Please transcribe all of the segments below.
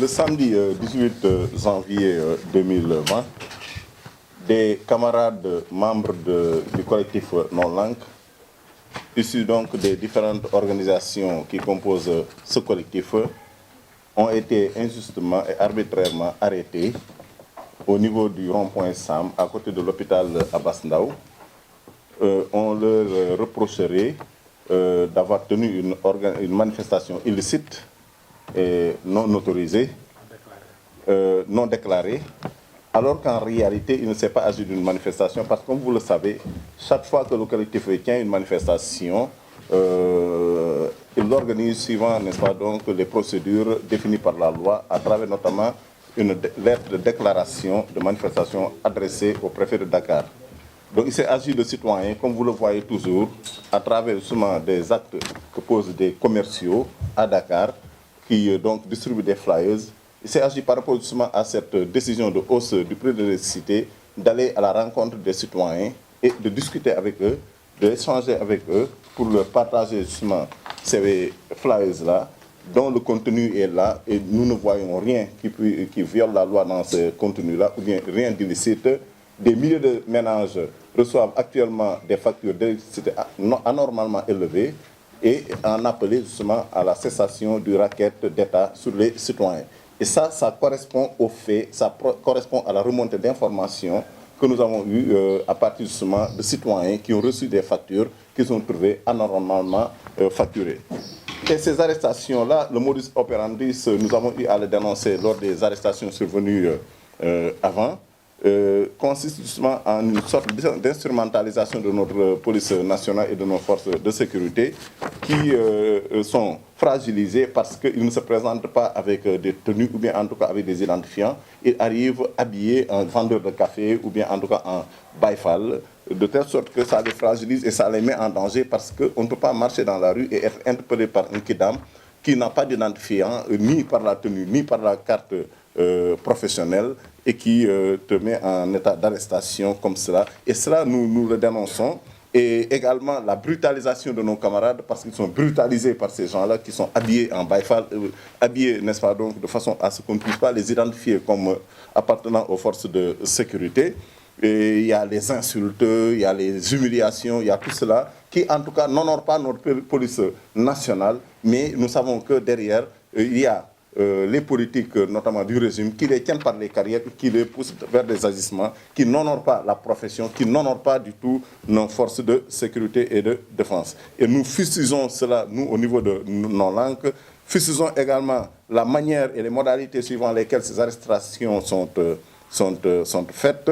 Le samedi 18 janvier 2020, des camarades membres du collectif Non-Langue, issus donc des différentes organisations qui composent ce collectif, ont été injustement et arbitrairement arrêtés au niveau du rond-point Sam, à côté de l'hôpital Abass Ndao. On leur reprocherait d'avoir tenu une manifestation illicite et non autorisée, non déclarée, alors qu'en réalité, il ne s'est pas agi d'une manifestation, parce que comme vous le savez, chaque fois que le collectif tient une manifestation, il l'organise suivant, n'est-ce pas, donc, les procédures définies par la loi, à travers notamment une lettre de déclaration de manifestation adressée au préfet de Dakar. Donc il s'est agi de citoyens, comme vous le voyez toujours, à travers justement des actes que posent des commerciaux à Dakar, qui donc distribuent des flyers. Il s'est agi par rapport justement à cette décision de hausse du prix de l'électricité, d'aller à la rencontre des citoyens et de discuter avec eux, d'échanger avec eux pour leur partager justement ces flyers-là, dont le contenu est là et nous ne voyons rien qui viole la loi dans ce contenu-là, ou bien rien d'illicite. Des milliers de ménages reçoivent actuellement des factures d'électricité anormalement élevées et en appeler justement à la cessation du racket d'État sur les citoyens. Et ça correspond aux faits, ça correspond à la remontée d'informations que nous avons eues à partir justement de citoyens qui ont reçu des factures qu'ils ont trouvées anormalement facturées. Et ces arrestations-là, le modus operandi, nous avons eu à le dénoncer lors des arrestations survenues avant, consiste justement en une sorte d'instrumentalisation de notre police nationale et de nos forces de sécurité qui sont fragilisées parce qu'ils ne se présentent pas avec des tenues ou bien en tout cas avec des identifiants. Ils arrivent habillés en vendeur de café ou bien en tout cas en baïfal, de telle sorte que ça les fragilise et ça les met en danger parce qu'on ne peut pas marcher dans la rue et être interpellé par un kidam qui n'a pas d'identifiant ni par la tenue ni par la carte professionnelle et qui te met en état d'arrestation comme cela. Et cela, nous le dénonçons. Et également la brutalisation de nos camarades parce qu'ils sont brutalisés par ces gens-là qui sont habillés en baïfal, habillés, n'est-ce pas, donc, de façon à ce qu'on ne puisse pas les identifier comme appartenant aux forces de sécurité. Et il y a les insultes, il y a les humiliations, il y a tout cela qui, en tout cas, n'honore pas notre police nationale. Mais nous savons que derrière, il y a les politiques, notamment du régime, qui les tiennent par les carrières, qui les poussent vers des agissements, qui n'honorent pas la profession, qui n'honorent pas du tout nos forces de sécurité et de défense. Et nous fustisons cela, nous, au niveau de nos langues, fustisons également la manière et les modalités suivant lesquelles ces arrestations sont faites.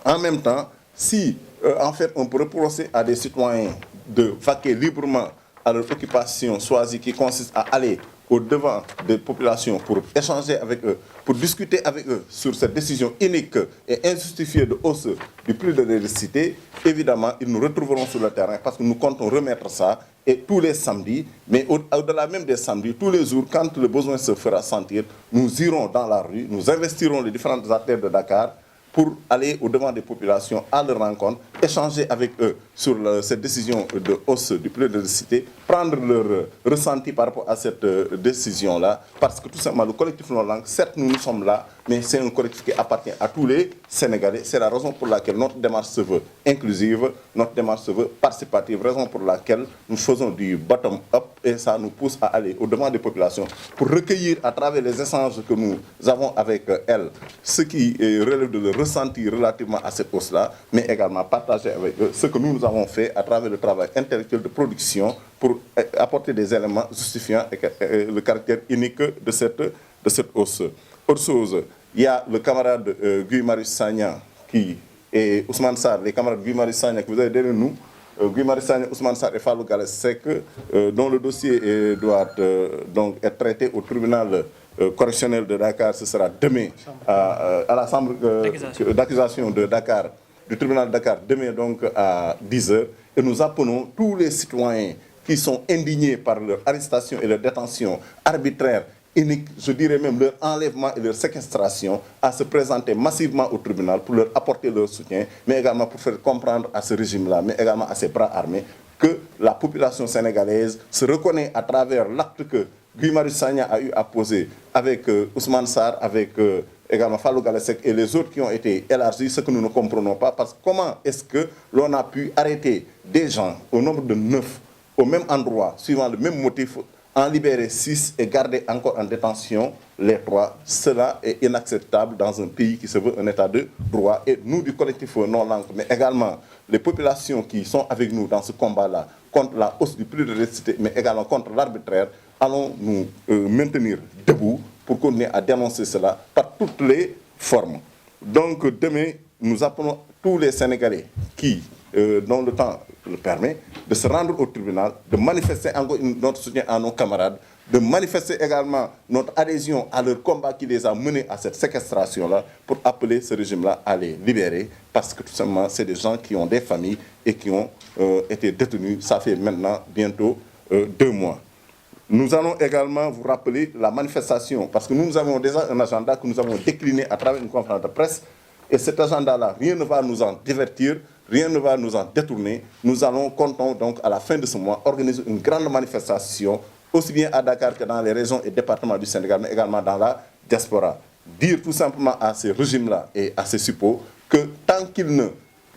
En même temps, si, en fait, on peut reprocher à des citoyens de vaquer librement à leur occupation choisie qui consiste à aller au-devant des populations pour échanger avec eux, pour discuter avec eux sur cette décision unique et injustifiée de hausse du prix de l'électricité, évidemment, ils nous retrouveront sur le terrain parce que nous comptons remettre ça et tous les samedis, mais au-delà même des samedis, tous les jours, quand le besoin se fera sentir, nous irons dans la rue, nous investirons les différentes artères de Dakar pour aller au-devant des populations, à leur rencontre, échanger avec eux sur cette décision de hausse du prix de l'électricité, prendre leur ressenti par rapport à cette décision-là, parce que tout simplement, le collectif Non-Langue, certes, nous sommes là, mais c'est un collectif qui appartient à tous les Sénégalais. C'est la raison pour laquelle notre démarche se veut inclusive, notre démarche se veut participative, raison pour laquelle nous faisons du bottom-up et ça nous pousse à aller au-devant des populations pour recueillir à travers les échanges que nous avons avec elles ce qui relève de leur ressenti relativement à cette hausse-là, mais également partager avec eux ce que nous avons fait à travers le travail intellectuel de production pour apporter des éléments justifiant le caractère unique de cette hausse. Autre chose, il y a le camarade Guy Marius Sagna et Ousmane Sarr, les camarades Guy Marius Sagna que vous avez derrière nous, Guy Marius Sagna, Ousmane Sarr et Fallou Galass Seck, dont le dossier doit donc être traité au tribunal correctionnel de Dakar. Ce sera demain à la chambre d'accusation de Dakar, du tribunal de Dakar, demain donc à 10h. Et nous appelons tous les citoyens qui sont indignés par leur arrestation et leur détention arbitraire, unique, je dirais même leur enlèvement et leur séquestration, à se présenter massivement au tribunal pour leur apporter leur soutien, mais également pour faire comprendre à ce régime-là, mais également à ses bras armés, que la population sénégalaise se reconnaît à travers l'acte que Guy Marius Sagna a eu à poser avec Ousmane Sarr, avec également Fallou Galassek et les autres qui ont été élargis, ce que nous ne comprenons pas, parce que comment est-ce que l'on a pu arrêter des gens au nombre de 9 au même endroit, suivant le même motif, en libérer 6 et garder encore en détention les 3. Cela est inacceptable dans un pays qui se veut un état de droit. Et nous, du collectif non-langue, mais également les populations qui sont avec nous dans ce combat-là, contre la hausse du prix de l'électricité, mais également contre l'arbitraire, allons nous maintenir debout pour continuer à dénoncer cela par toutes les formes. Donc demain, nous appelons tous les Sénégalais qui, dont le temps le permet, de se rendre au tribunal, de manifester encore notre soutien à nos camarades, de manifester également notre adhésion à leur combat qui les a menés à cette séquestration-là pour appeler ce régime-là à les libérer, parce que tout simplement, c'est des gens qui ont des familles et qui ont été détenus, ça fait maintenant bientôt 2 mois. Nous allons également vous rappeler la manifestation, parce que nous avons déjà un agenda que nous avons décliné à travers une conférence de presse, et cet agenda-là, rien ne va nous en divertir, rien ne va nous en détourner. Nous allons, comptons donc à la fin de ce mois, organiser une grande manifestation, aussi bien à Dakar que dans les régions et départements du Sénégal, mais également dans la diaspora. Dire tout simplement à ces régimes-là et à ces suppôts que tant qu'ils ne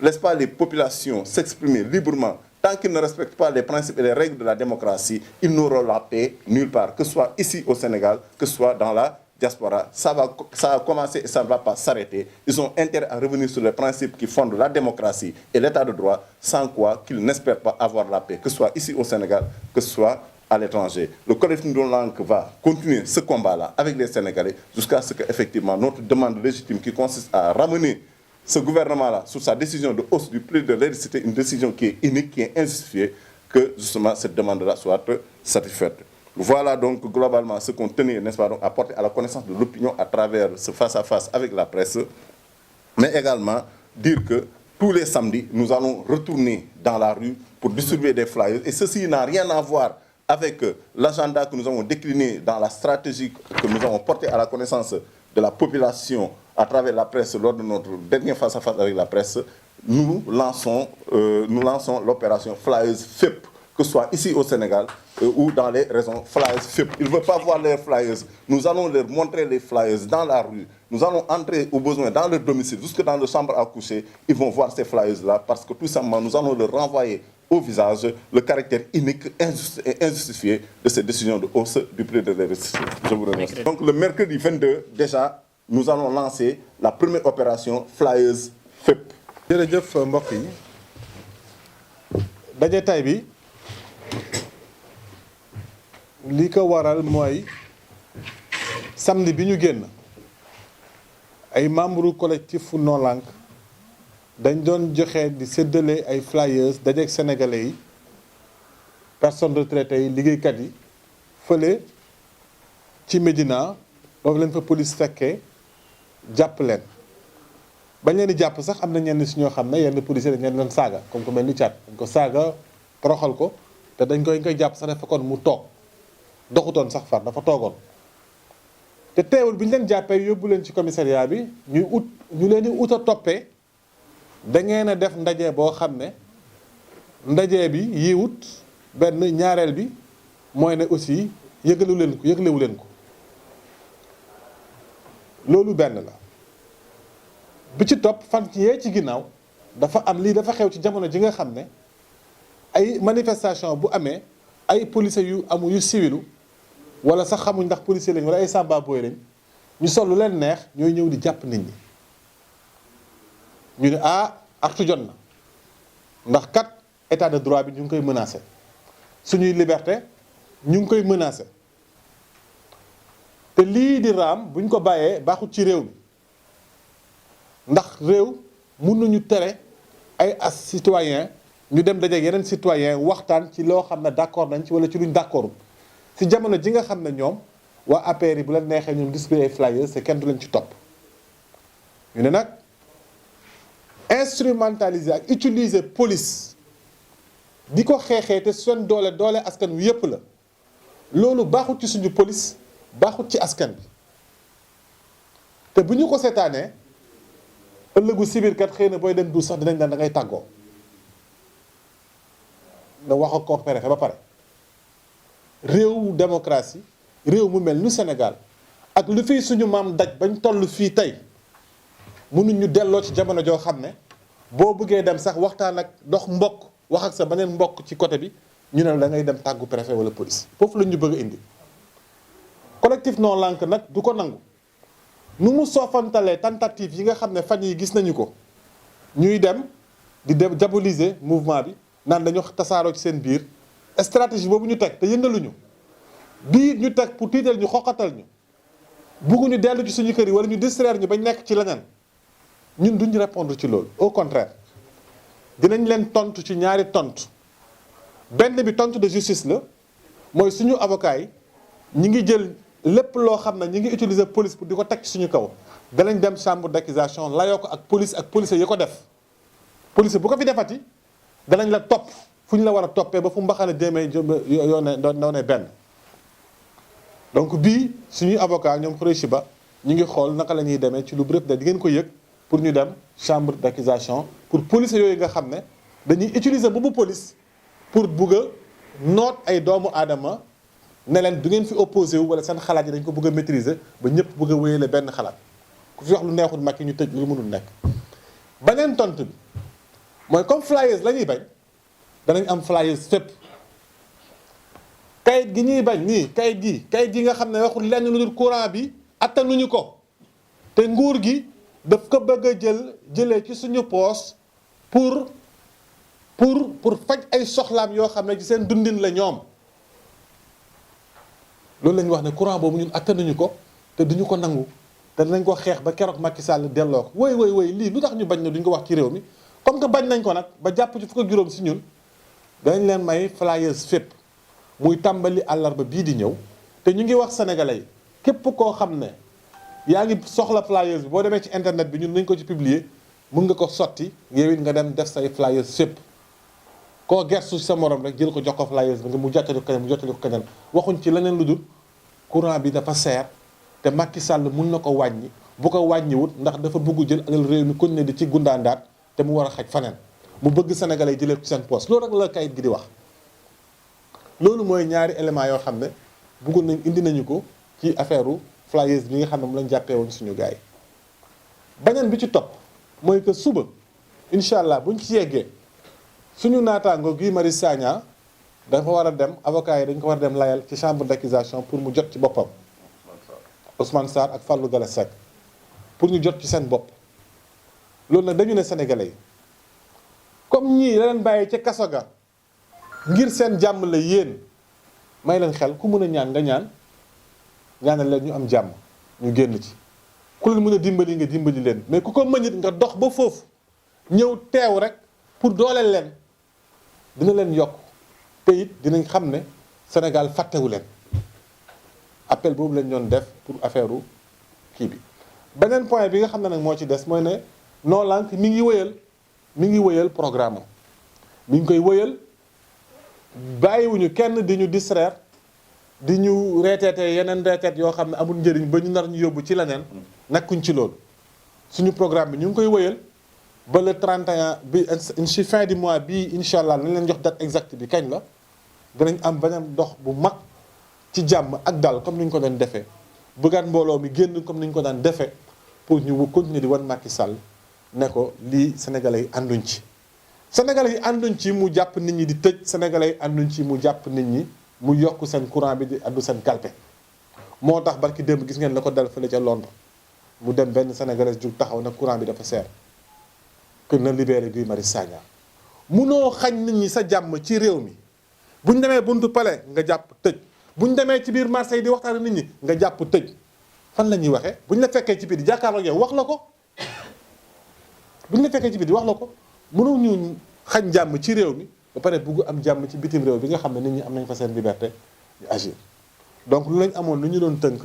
laissent pas les populations s'exprimer librement, tant qu'ils ne respectent pas les principes et les règles de la démocratie, ils n'auront la paix nulle part, que ce soit ici au Sénégal, que ce soit dans la diaspora. Ça a commencé et ça ne va pas s'arrêter. Ils ont intérêt à revenir sur les principes qui fondent la démocratie et l'état de droit, sans quoi qu'ils n'espèrent pas avoir la paix, que ce soit ici au Sénégal, que ce soit à l'étranger. Le collectif non-langue va continuer ce combat-là avec les Sénégalais jusqu'à ce qu'effectivement notre demande légitime qui consiste à ramener ce gouvernement-là sur sa décision de hausse du prix de l'électricité, une décision qui est unique, qui est injustifiée, que justement cette demande-là soit satisfaite. Voilà donc globalement ce qu'on tenait, n'est-ce pas, donc, à porter à la connaissance de l'opinion à travers ce face-à-face avec la presse, mais également dire que tous les samedis, nous allons retourner dans la rue pour distribuer des flyers. Et ceci n'a rien à voir avec l'agenda que nous avons décliné dans la stratégie que nous avons portée à la connaissance de la population à travers la presse lors de notre dernier face-à-face avec la presse. Nous lançons l'opération Flyers FIP, que ce soit ici au Sénégal ou dans les régions Flyers FIP. Ils ne veulent pas voir les flyers. Nous allons leur montrer les flyers dans la rue. Nous allons entrer au besoin dans leur domicile, jusque dans leur chambre à coucher. Ils vont voir ces flyers-là parce que tout simplement, nous allons leur renvoyer au visage le caractère unique et injustifié de cette décision de hausse du prix de l'électricité. Je vous remercie. Donc le mercredi 22, déjà, nous allons lancer la première opération Flyers FIP. jërëjëf mbokk yi daje tay bi li ko waral mooy samedi bi ñu génn ay membre collectif non-langue dañ doon joxe di séddale ay flyers dajeek sénégalais yi personnes retraitées yi liggéeykat yi fële ci Médina boobu leen fa police fekkee jàpp leen bañ leen di jàpp sax am na ñenn si ñoo xam ne yenn policiers dañ leen saaga comme ku mel ni Thiat dañ ko saaga toroxal ko te dañ koy jàpp sax dafa kon mu toog doxutoon sax far dafa toogoon te teewul bi ñu leen jàppee yóbbu leen ci commissariat bi ñu leen di ut a toppee da ngeen a def ndaje boo xam ne ndaje bi yiwut benn ñaareel bi mooy ne aussi yëglewu leen ko loolu benn la bi ci topp fan yee ci ginnaaw dafa am lii dafa xew ci jamono ji nga xam ne ay manifestation bu amee ay policiers yu civilu wala sax xamuñ ndax policier lañ wala ay samba boy lañ ñu sol lu leen neex ñooy ñëw di jàpp nit ñi ñu ne artu jot na ndax kat état de droit bi ñu ngi koy menacé suñuy liberté ñu ngi koy menacé te lii di raam buñ ko bàyyee baaxut ci réew mi ndax réew mun nañu tere ay citoyen ñu dem dajeek yeneen citoyen waxtaan ci loo xam ne d'accord nañ ci wala ci luñ d'accordul si jamono ji nga xam ne ñoom waa APR yi bu leen neexee ñoom distribuer ay flyers te kenn du leen ci topp ñu ne nag instrumentaliser ak utiliser police di ko xeexee te seen doole askan wi yépp la loolu baaxut ci suñu police baaxut ci askan bi te bu ñu ko seetaanee ëllëgu sibir kat xëy na booy dem du sax dinañ daan da ngay tàggoo nga wax ak ko préfet ba pare réew démocratie réew mu mel nu Sénégal ak lu fii suñu maam daj bañ toll fii tey mënuñ ñu delloo ci jamono joo xam ne boo bëggee dem sax waxtaan ak dox mbokk wax ak sa beneen mbokk ci côté bi ñu ne da ngay dem tàggu préfet wala police foofu la ñu bëgg a indi. collectif non lank nag du ko nangu nu mu soofantalee tentative yi nga xam ne fan yi gis nañu ko ñuy dem di diaboliser mouvement bi naan dañu tasaaroo ci seen biir stratégie boobu ñu teg te yëngaluñu bii ñu teg pour tiital ñu xoqatal ñu bugguñu dellu ci suñu kër yi wala ñu distraire ñu bañ nekk ci leneen ñun duñu répondre ci loolu. au contraire dinañ leen tontu ci ñaari tontu benn bi tontu de justice la mooy suñu avocat yi ñi ngi jël lépp loo xam ne ñi ngi utiliser police pour di ko teg ci suñu kaw danañ dem chambre d'accusation layoo ko ak policier yi ko def policier bu ko fi defati danañ la topp fu ñu la war a toppee ba fu mbaxane démee yoone doone benn. donc bii suñuy avocat ñoom Khoureychi Ba ñu ngi xool naka la ñuy demee ci lu bref de di ngeen ko yëg pour ñu dem chambre d'accusation pour policiers yooyu nga xam ne dañuy utiliser boobu police pour bugg a noot ay doomu aadama ne leen du ngeen fi opposé wu wala seen xalaat yi dañ ko bëgg a maîtriser ba ñëpp bëgg a wéyale benn xalaat ku fi wax lu neexul Macky ñu tëj lu mënul nekk. beneen tontu bi mooy comme flyers la ñuy bañ danañ am flyers fépp kayit gi ñuy bañ nii kayit gi nga xam ne waxul lenn lu dul courant bi attanuñu ko te nguur gi daf ko bëgg a jëlee ci suñu poos pour faj ay soxlaam yoo xam ne ci seen dundin la ñoom. loolu la ñu wax ne courant boobu ñun attanuñu ko te duñu ko nangu te dinañ ko xeex ba keroog Macky Sall delloo ko woy lii lu tax ñu bañ ne duñ ko wax ci réew mi comme que bañ nañ ko nag ba jàpp ci fukk ak juróom si ñun dañ leen may flyers fépp muy tàmbali àllarba bii di ñëw te ñu ngi wax sénégalais yi képp koo xam ne yaa ngi soxla flyers bi boo demee ci internet bi ñun nañ ko ci publier mun nga ko sotti yow it nga dem def say flyers fépp koo gersu sa morom rek jël ko jox ko flyers bi nga mu jottali ko keneen mu jottali ko keneen waxuñ ci leneen lu dul courant bi dafa seer te Macky Sall mun na ko wàññi bu ko wàññiwut ndax dafa bëgg jël alal réew mi continuer di ci gundaandaat te mu war a xaj faneen mu bëgg sénégalais yi jëlee ko ci seen poste loolu rek la kayit gi di wax. loolu mooy ñaari éléments yoo xam ne bëggoon nañ indi nañu ko ci affaire flyers bi nga xam ne mu lañ jàppee woon suñu gars yi. beneen bi ci topp mooy que suba incha allah buñ ci yeggee suñu naataango Guy Marius Sagna dafa war a dem avocat yi dañ ko war a dem layal ci chambre d'accusation pour mu jot ci boppam Ousmane Sarr ak Fallou Galass Seck pour ñu jot ci seen bopp. loolu nag dañu ne sénégalais yi comme ñii la leen bàyyi ca kaso ga ngir seen jàmm la yéen may leen xel ku mën a ñaan nga ñaanal leen ñu am jàmm ñu génn ci ku leen mën a dimbali nga dimbali leen mais ku ko mënit nga dox ba foofu ñëw teew rek pour dooleel leen dina leen yokk te it dinañ xam ne Sénégal fàttewu leen appel boobu lañ doon def pour affaire kii bi. beneen point bi nga xam ne nag moo ci des mooy ne non lank mi ngi wëyal programme am mi ngi koy wëyal bàyyiwuñu kenn di ñu distraire di ñu reeteete yeneen reeteet yoo xam ne amul njëriñ ba ñu nar ñu yóbbu ci leneen nekkuñ ci loolu suñu programme bi ñu ngi koy wëyal ba le 31 bi ci fin du mois bii incha allah nañ leen jox date exacte bi kañ la dinañ am beneen dox bu mag ci jàmm ak dal comme ni ñu ko doon defee bëggaat mbooloo mi génn comme ni ñu ko daan defee pour ñu continuer di wan Macky Sall ne ko lii sénégalais yi ànduñ ci. sénégalais yi ànduñ ci mu jàpp nit ñi di tëj sénégalais yi ànduñ ci mu jàpp nit ñi mu yokk seen courant bi di addu seen kalpe moo tax barki démb gis ngeen la ko dal fële ca Londres mu dem benn sénégalais jug taxaw ne courant bi dafa seer que na libéré Guy Marius Sagna munoo xañ nit ñi sa jàmm ci réew mi buñ demee buntu palais nga jàpp tëj buñ demee ci biir Marseille di waxtaan nit ñi nga jàpp tëj fan la ñuy waxee buñ la fekkee ci biir di jàkkaarloo ak yow wax la ko buñ la fekkee ci biir di wax la ko mënoo ñu xañ jàmm ci réew mi ba pare bugg am jàmm ci bitim réew bi nga xam ne nit ñi am nañ fa seen liberté di agir donc lu lañ amoon lu ñu doon tënk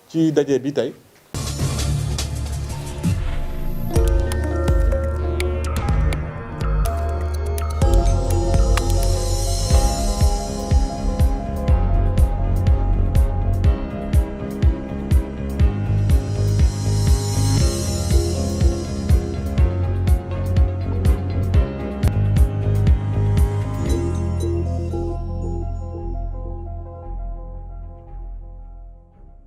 ci daje bi tey